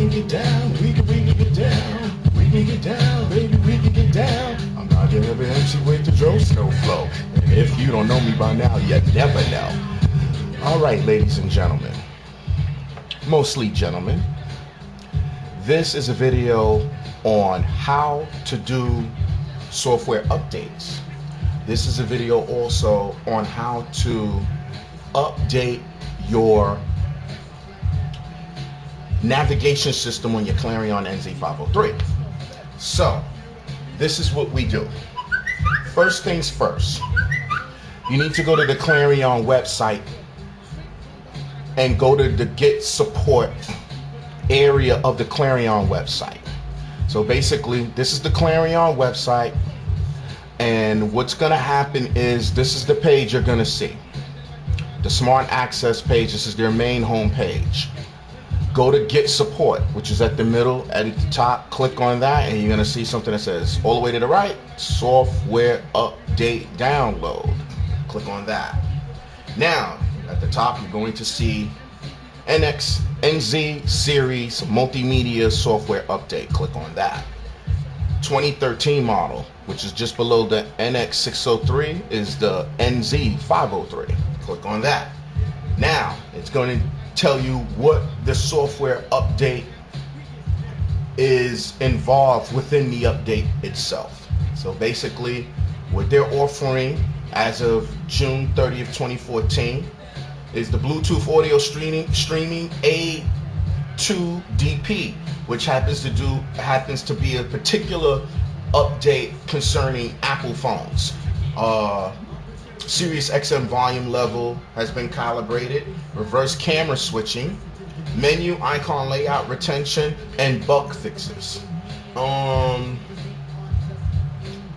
can get down, we can get down, we can get down, baby, we can get down. I'm not your every MC with the drum snow flow. And if you don't know me by now, you never know. All right, ladies and gentlemen, mostly gentlemen, this is a video on how to do software updates. This is a video also on how to update your navigation system on your Clarion NZ503. So, this is what we do. First things first, you need to go to the Clarion website and go to the Get Support area of the Clarion website. So basically, this is the Clarion website, and what's gonna happen is this is the page you're gonna see. The Smart Access page, this is their main home page. Go to Get Support, which is at the middle, at the top, click on that, and you're gonna see something that says, all the way to the right, Software Update Download. Click on that. Now, at the top, you're going to see NZ Series Multimedia Software Update. Click on that. 2013 model, which is just below the NX603, is the NZ503. Click on that. Now, it's going to tell you what the software update is involved within the update itself. So basically, what they're offering as of June 30th, 2014 is the Bluetooth audio streaming A2DP, which happens to be a particular update concerning Apple phones. Sirius XM volume level has been calibrated, reverse camera switching, menu icon layout retention, and bug fixes.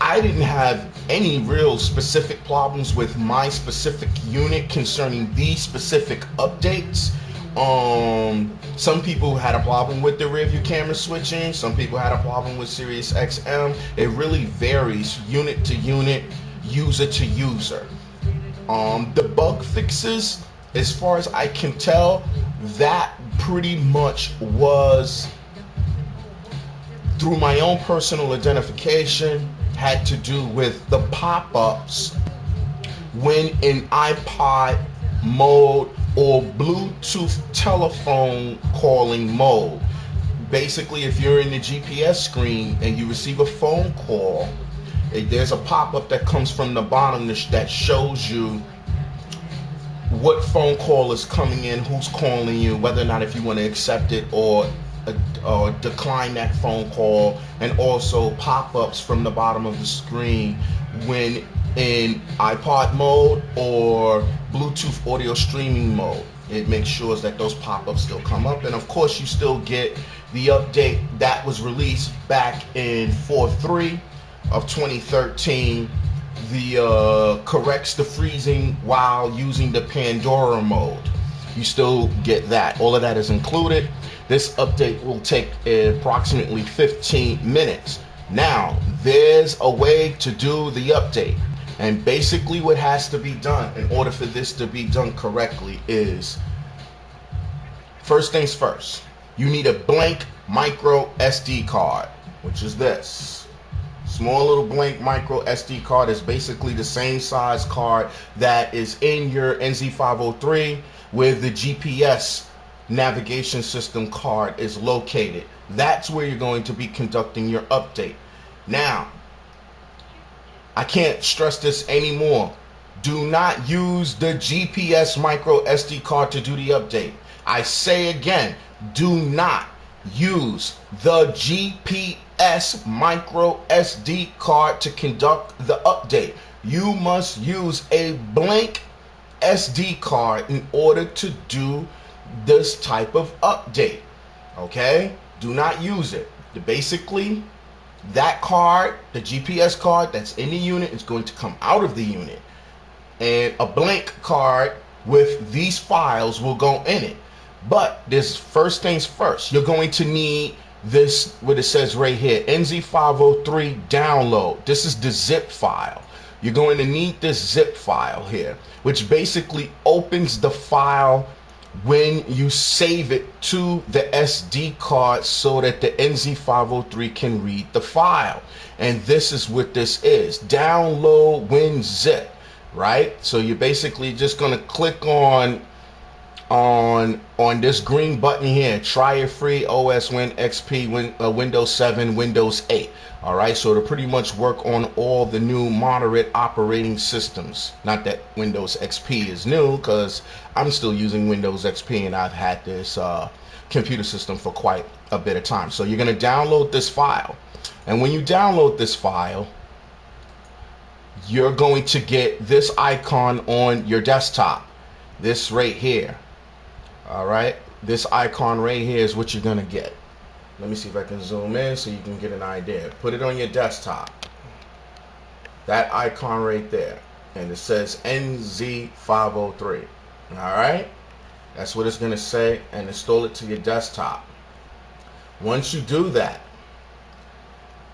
I didn't have any real specific problems with my specific unit concerning these specific updates. Some people had a problem with the rear view camera switching. Some people had a problem with Sirius XM. It really varies unit to unit, user to user. The bug fixes, as far as I can tell, that pretty much was through my own personal identification, had to do with the pop-ups when in iPod mode or Bluetooth telephone calling mode. Basically, if you're in the GPS screen and you receive a phone call, there's a pop-up that comes from the bottom that shows you what phone call is coming in, who's calling you, whether or not if you want to accept it or decline that phone call, and also pop-ups from the bottom of the screen when in iPod mode or Bluetooth audio streaming mode. It makes sure that those pop-ups still come up, and of course you still get the update that was released back in 4.3 of 2013. The corrects the freezing while using the Pandora mode. You still get that. All of that is included. This update will take approximately 15 minutes. Now, there's a way to do the update. And basically what has to be done in order for this to be done correctly is, first things first, you need a blank micro SD card, which is this. Small little blank micro SD card is basically the same size card that is in your NZ503 where the GPS navigation system card is located. That's where you're going to be conducting your update. Now, I can't stress this anymore. Do not use the GPS micro SD card to do the update. I say again, do not use the GPS micro SD card to conduct the update. You must use a blank SD card in order to do this type of update. Okay? Do not use it. Basically, that card, the GPS card that's in the unit, is going to come out of the unit, and a blank card with these files will go in it. But this, first things first, you're going to need this, what it says right here, NZ503 download. This is the zip file. You're going to need this zip file here, which basically opens the file when you save it to the SD card so that the NZ503 can read the file. And this is what this is. Download WinZip, right? So you're basically just going to click on this green button here. Try it free. OS, Win, XP, Windows 7, Windows 8. All right, so it'll pretty much work on all the new moderate operating systems. Not that Windows XP is new, because I'm still using Windows XP and I've had this computer system for quite a bit of time. So you're going to download this file. And when you download this file, you're going to get this icon on your desktop. This right here. All right, this icon right here is what you're going to get. Let me see if I can zoom in so you can get an idea. Put it on your desktop. That icon right there. And it says NZ503. All right? That's what it's going to say. And install it to your desktop. Once you do that,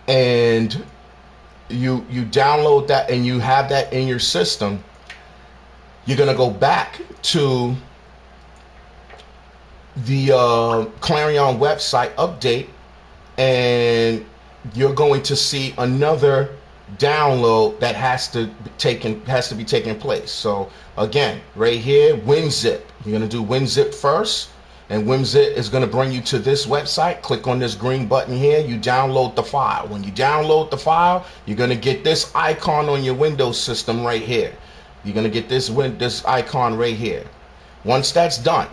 and you download that and you have that in your system, you're going to go back to the Clarion website update, and you're going to see another download that has to be taking place. So again, right here, WinZip. You're going to do WinZip first, and WinZip is going to bring you to this website. Click on this green button here. You download the file. When you download the file, you're going to get this icon on your Windows system right here. You're going to get this icon right here. Once that's done,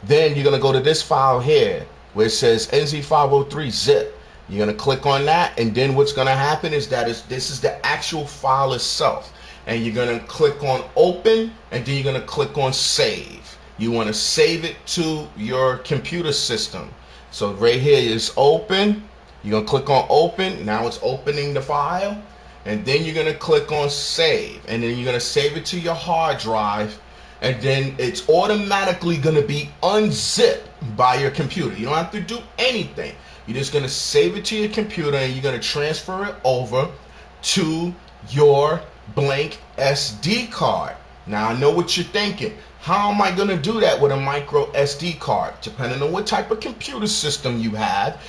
then you're going to go to this file here where it says NZ503 zip. You're going to click on that, and then what's going to happen is that this is the actual file itself. And you're going to click on open, and then you're going to click on save. You want to save it to your computer system. So right here is open. You're going to click on open. Now it's opening the file. And then you're going to click on save. And then you're going to save it to your hard drive. And then it's automatically going to be unzipped by your computer. You don't have to do anything. You're just going to save it to your computer, and you're going to transfer it over to your blank SD card. Now, I know what you're thinking. How am I going to do that with a micro SD card? Depending on what type of computer system you have,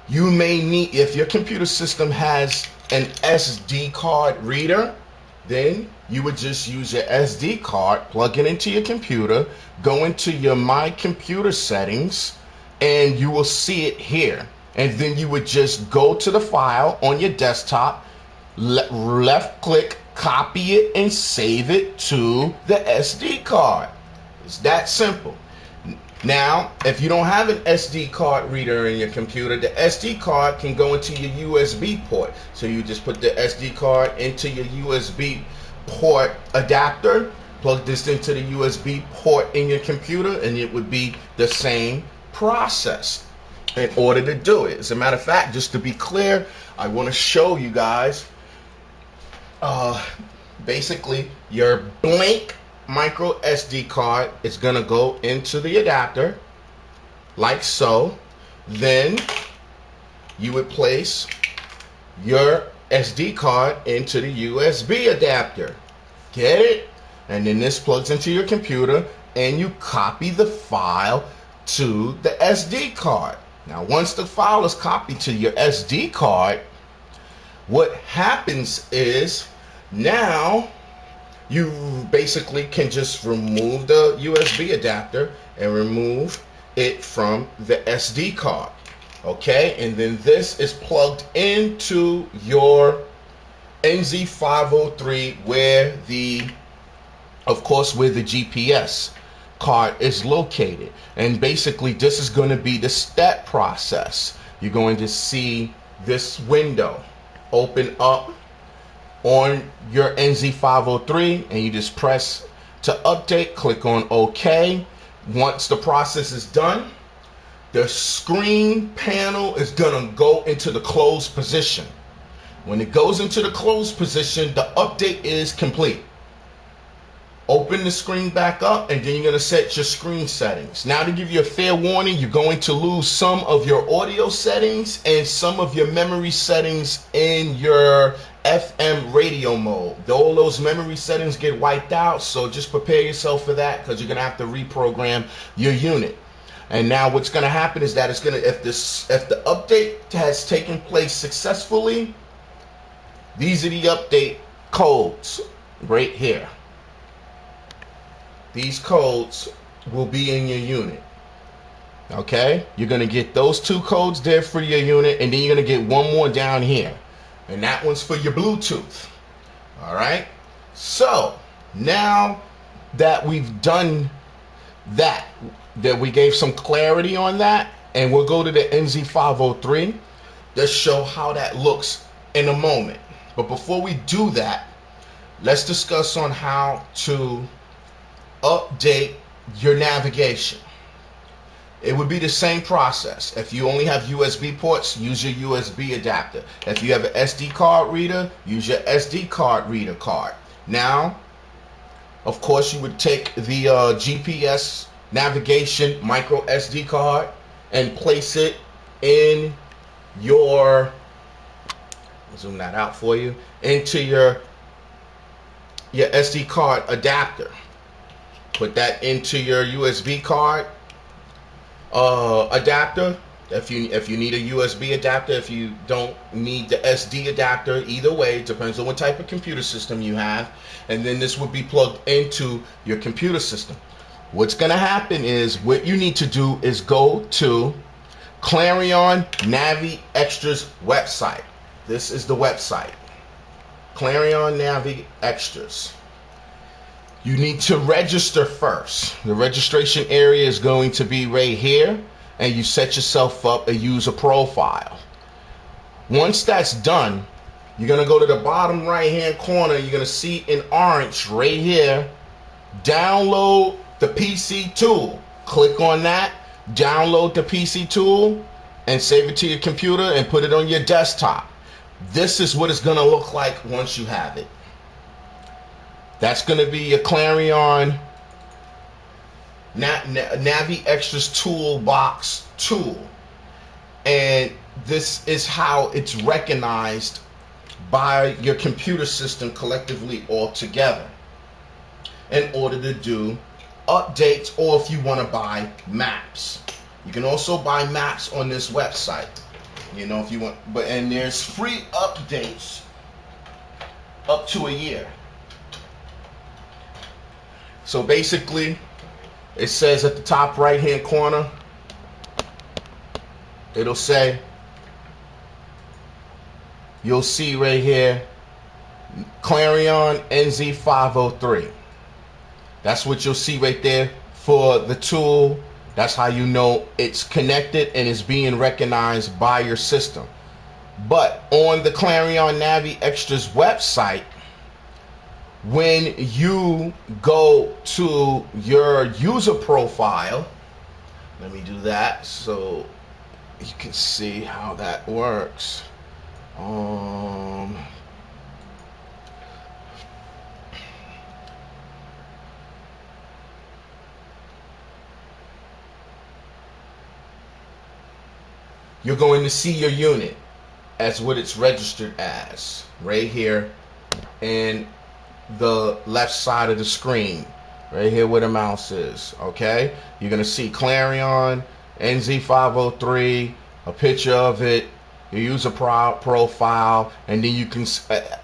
you may need, if your computer system has an SD card reader, then you would just use your SD card, plug it into your computer, go into your My Computer settings, and you will see it here. And then you would just go to the file on your desktop, left click, copy it, and save it to the SD card. It's that simple. Now, if you don't have an SD card reader in your computer, the SD card can go into your USB port. So you just put the SD card into your USB port adapter, plug this into the USB port in your computer, and it would be the same process in order to do it. As a matter of fact, just to be clear, I want to show you guys basically your blank micro SD card is gonna go into the adapter like so. Then you would place your SD card into the USB adapter. Get it? And then this plugs into your computer, and you copy the file to the SD card. Now, once the file is copied to your SD card, what happens is now you basically can just remove the USB adapter and remove it from the SD card. Okay, and then this is plugged into your NZ503 where the GPS card is located. And basically this is going to be the step process. You're going to see this window open up on your NZ503, and you just press to update, click on OK. Once the process is done, the screen panel is gonna go into the closed position. When it goes into the closed position, the update is complete. Open the screen back up, and then you're going to set your screen settings. Now, to give you a fair warning, you're going to lose some of your audio settings and some of your memory settings in your FM radio mode. All those memory settings get wiped out, so just prepare yourself for that, because you're going to have to reprogram your unit. And now what's going to happen is that it's going to, if the update has taken place successfully, these are the update codes right here. These codes will be in your unit. Okay? You're going to get those 2 codes there for your unit, and then you're going to get one more down here. And that one's for your Bluetooth. Alright? So, now that we've done that we gave some clarity on that, and we'll go to the NZ503 to show how that looks in a moment. But before we do that, let's discuss on how to update your navigation. It would be the same process. If you only have USB ports, use your USB adapter. If you have an SD card reader, use your SD card reader card. Now, of course, you would take the GPS navigation micro SD card and place it in your, zoom that out for you, into your SD card adapter. Put that into your USB card adapter. If you need a USB adapter, if you don't need the SD adapter, either way, it depends on what type of computer system you have. And then this would be plugged into your computer system. What's going to happen is, what you need to do is go to Clarion Navi Extras website. This is the website. Clarion Navi Extras. You need to register first. The registration area is going to be right here, and you set yourself up a user profile. Once that's done, you're going to go to the bottom right hand corner. You're going to see in orange right here, download the PC tool. Click on that, download the PC tool, and save it to your computer and put it on your desktop. This is what it's going to look like once you have it. That's going to be your Clarion Navi Extras Toolbox tool. And this is how it's recognized by your computer system collectively all together in order to do updates, or if you want to buy maps. You can also buy maps on this website, you know, if you want. And there's free updates up to a year. So basically, it says at the top right hand corner, it'll say, you'll see right here, Clarion NZ503. That's what you'll see right there for the tool. That's how you know it's connected and is being recognized by your system. But on the Clarion Navi Extras website, when you go to your user profile, let me do that so you can see how that works. You're going to see your unit as what it's registered as right here in the left side of the screen, right here where the mouse is. Okay, you're gonna see Clarion NZ503, a picture of it, your user profile, and then you can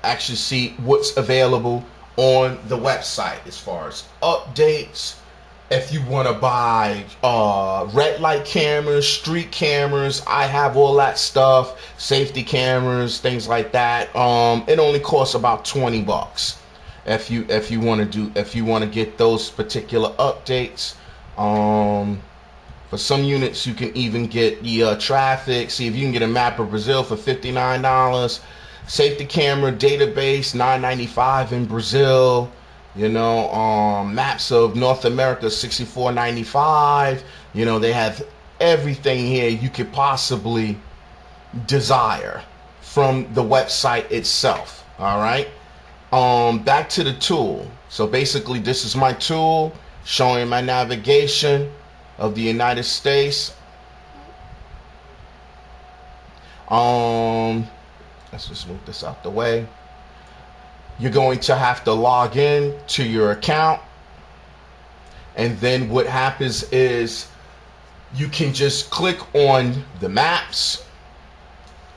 actually see what's available on the website as far as updates. If you want to buy red light cameras, street cameras, I have all that stuff, safety cameras, things like that. It only costs about $20 if you want to get those particular updates. For some units, you can even get the traffic. See if you can get a map of Brazil for $59. Safety camera database $9.95 in Brazil. You know, maps of North America $64.95. You know, they have everything here you could possibly desire from the website itself. All right. Back to the tool. So basically, this is my tool showing my navigation of the United States. Let's just move this out the way. You're going to have to log in to your account, and then what happens is you can just click on the maps,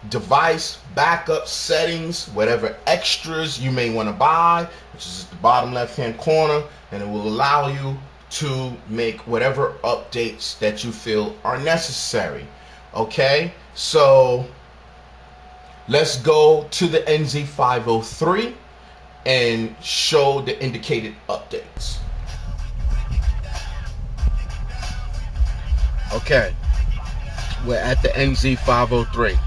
device, backup, settings, whatever extras you may want to buy, which is at the bottom left hand corner, and it will allow you to make whatever updates that you feel are necessary. Okay, so let's go to the NZ503 and show the indicated updates. Okay, we're at the NZ503.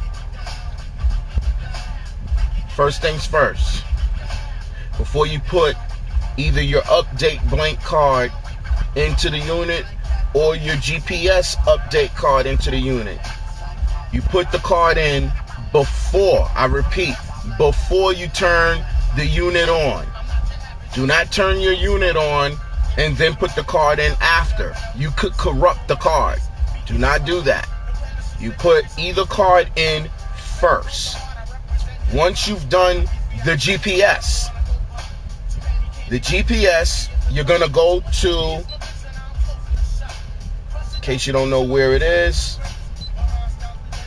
First things first, before you put either your update blank card into the unit or your GPS update card into the unit, you put the card in before, I repeat, before you turn the unit on. Do not turn your unit on and then put the card in after. You could corrupt the card. Do not do that. You put either card in first. Once you've done the GPS, you're going to go to, in case you don't know where it is,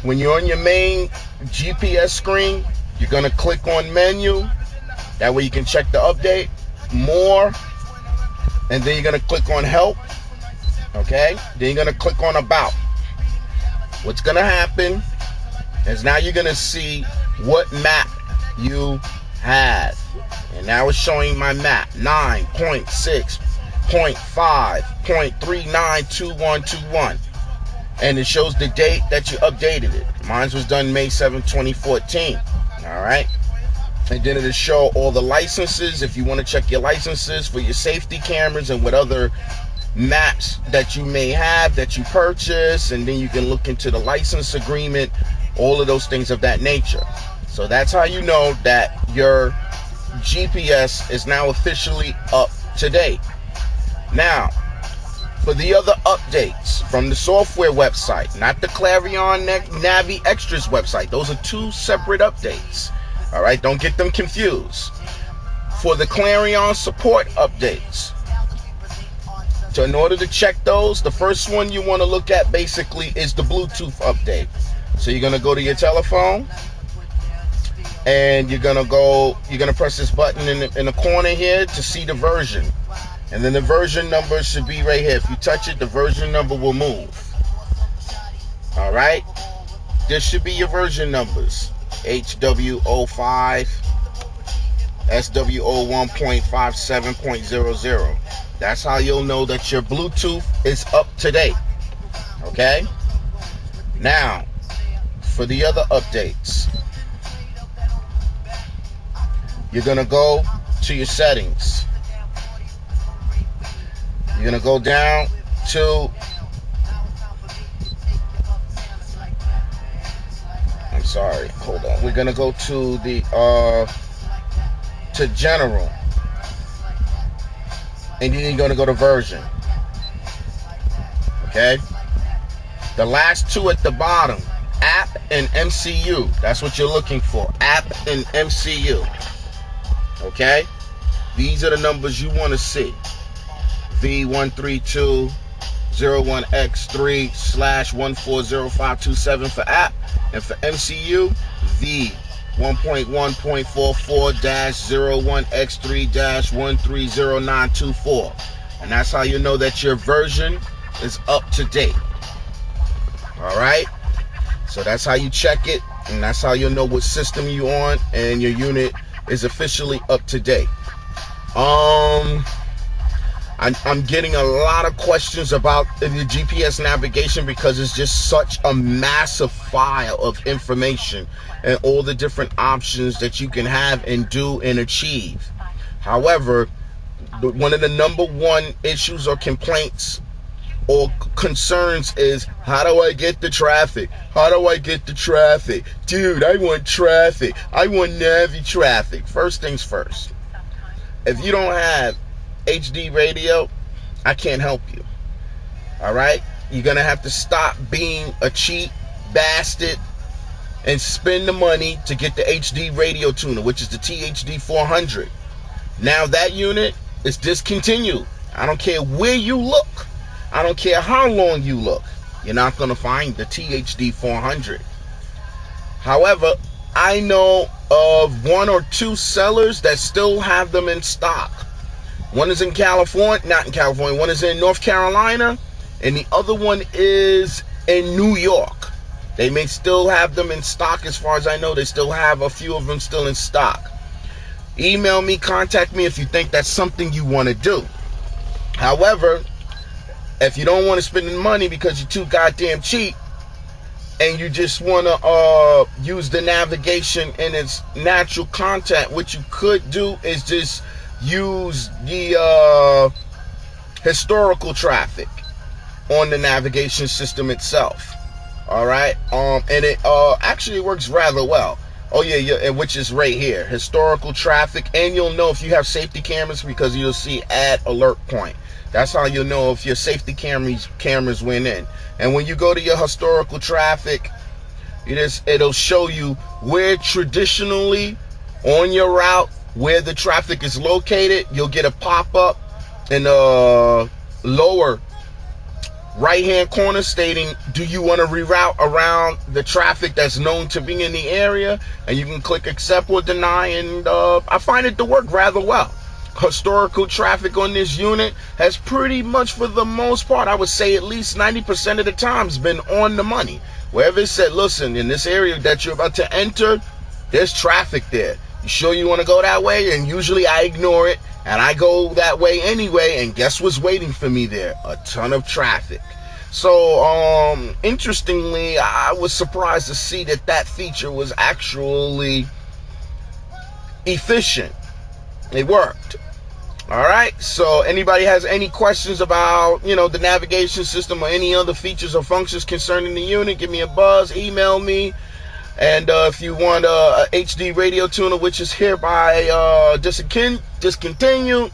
when you're on your main GPS screen, you're going to click on menu. That way you can check the update, more, and then you're going to click on help. Okay, then you're going to click on about. What's going to happen is now you're going to see what map you have. And now it's showing my map, 9.6.5.392121. And it shows the date that you updated it. Mine was done May 7, 2014. All right. And then it'll show all the licenses if you want to check your licenses for your safety cameras and what other maps that you may have that you purchase, and then you can look into the license agreement, all of those things of that nature. So that's how you know that your GPS is now officially up to date. Now, for the other updates from the software website, not the Clarion Navi Extras website, those are two separate updates. All right, don't get them confused. For the Clarion support updates, so in order to check those, the first one you want to look at basically is the Bluetooth update. So you're going to go to your telephone, and you're going to press this button in the corner here to see the version. And then the version number should be right here. If you touch it, the version number will move. All right, this should be your version numbers: HW05, SW01.57.00. That's how you'll know that your Bluetooth is up to date. Okay? Now, for the other updates, you're going to go to your settings. You're going to go down to, I'm sorry, hold on. We're going to go to the, to general. And then you're going to go to version. Okay? The last two at the bottom, app and MCU. That's what you're looking for. App and MCU. Okay? These are the numbers you want to see. V13201X3/1405227 for app. And for MCU, V1.1.44-01X3-130924. And that's how you know that your version is up to date. All right? So that's how you check it, and that's how you'll know what system you're on, and your unit is officially up to date. I'm getting a lot of questions about the GPS navigation because it's just such a massive file of information and all the different options that you can have and do and achieve. However, one of the number one issues or complaints or concerns is, how do I get the traffic? How do I get the traffic? Dude, I want traffic. I want Navi traffic. First things first. if you don't have HD radio, I can't help you. All right? You're going to have to stop being a cheap bastard and spend the money to get the HD radio tuner, which is the THD 400. Now that unit is discontinued. I don't care where you look. I don't care how long you look. You're not going to find the THD 400. However, I know of 1 or 2 sellers that still have them in stock. One is in California, not in California, one is in North Carolina, and the other one is in New York. They may still have them in stock. As far as I know, they still have a few of them still in stock. Email me, contact me if you think that's something you want to do. However, if you don't want to spend the money because you're too goddamn cheap and you just want to use the navigation in its natural content, what you could do is just use the historical traffic on the navigation system itself. All right, and it actually works rather well. Oh yeah, which is right here, historical traffic, and you'll know if you have safety cameras because you'll see add alert point. That's how you'll know if your safety cameras went in. And when you go to your historical traffic, it'll show you where traditionally on your route where the traffic is located. You'll get a pop-up in the lower right-hand corner stating, do you want to reroute around the traffic that's known to be in the area? And you can click accept or deny, and I find it to work rather well. Historical traffic on this unit has pretty much, for the most part, I would say at least 90% of the time, has been on the money. Wherever it said, listen, in this area that you're about to enter, there's traffic there. You sure you want to go that way? And usually I ignore it, and I go that way anyway, and guess what's waiting for me there? A ton of traffic. So, interestingly, I was surprised to see that feature was actually efficient. It worked. All right. So anybody has any questions about, the navigation system or any other features or functions concerning the unit, give me a buzz, email me. And if you want a HD radio tuner, which is hereby discontinued,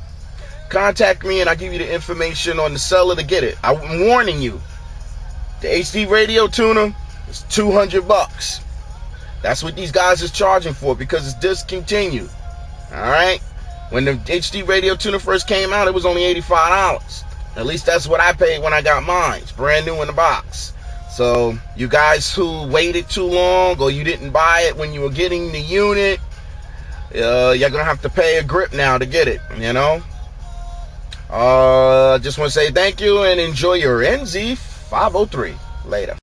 contact me and I'll give you the information on the seller to get it. I'm warning you, the HD radio tuner is $200. That's what these guys is charging for because it's discontinued. All right. When the HD radio tuner first came out, it was only $85. At least that's what I paid when I got mine. It's brand new in the box. So you guys who waited too long or you didn't buy it when you were getting the unit, you're going to have to pay a grip now to get it, Just want to say thank you and enjoy your NZ503. Later.